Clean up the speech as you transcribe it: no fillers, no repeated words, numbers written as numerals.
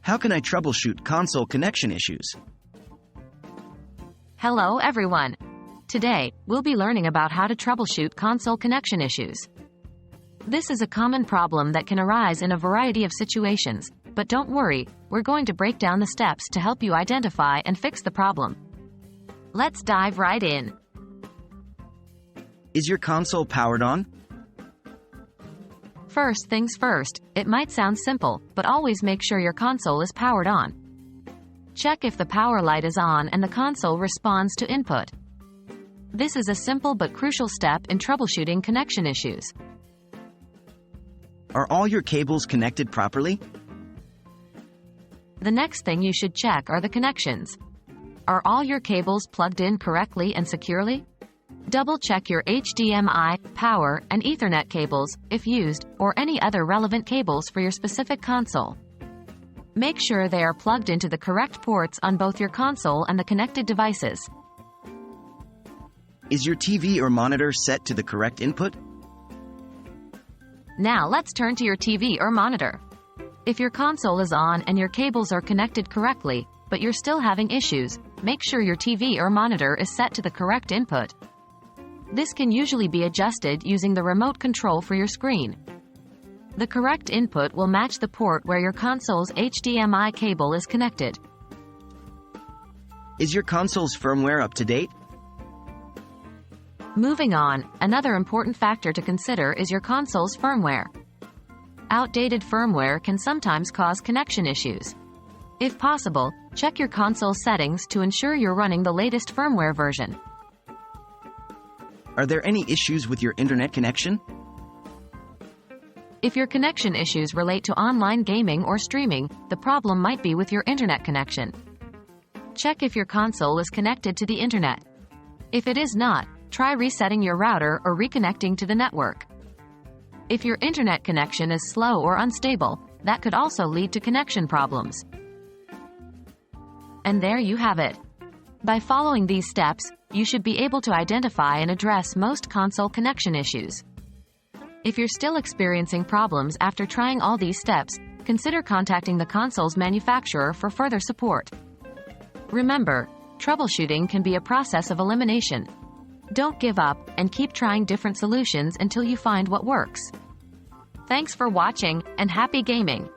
How can I troubleshoot console connection issues? Hello everyone! Today, we'll be learning about how to troubleshoot console connection issues. This is a common problem that can arise in a variety of situations, but don't worry, we're going to break down the steps to help you identify and fix the problem. Let's dive right in. Is your console powered on? First things first, it might sound simple, but always make sure your console is powered on. Check if the power light is on and the console responds to input. This is a simple but crucial step in troubleshooting connection issues. Are all your cables connected properly? The next thing you should check are the connections. Are all your cables plugged in correctly and securely? Double-check your HDMI, power, and Ethernet cables, if used, or any other relevant cables for your specific console. Make sure they are plugged into the correct ports on both your console and the connected devices. Is your TV or monitor set to the correct input? Now let's turn to your TV or monitor. If your console is on and your cables are connected correctly, but you're still having issues, make sure your TV or monitor is set to the correct input. This can usually be adjusted using the remote control for your screen. The correct input will match the port where your console's HDMI cable is connected. Is your console's firmware up to date? Moving on, another important factor to consider is your console's firmware. Outdated firmware can sometimes cause connection issues. If possible, check your console settings to ensure you're running the latest firmware version. Are there any issues with your internet connection? If your connection issues relate to online gaming or streaming, the problem might be with your internet connection. Check if your console is connected to the internet. If it is not, try resetting your router or reconnecting to the network. If your internet connection is slow or unstable, that could also lead to connection problems. And there you have it. By following these steps, you should be able to identify and address most console connection issues. If you're still experiencing problems after trying all these steps, consider contacting the console's manufacturer for further support. Remember, troubleshooting can be a process of elimination. Don't give up, and keep trying different solutions until you find what works. Thanks for watching, and happy gaming!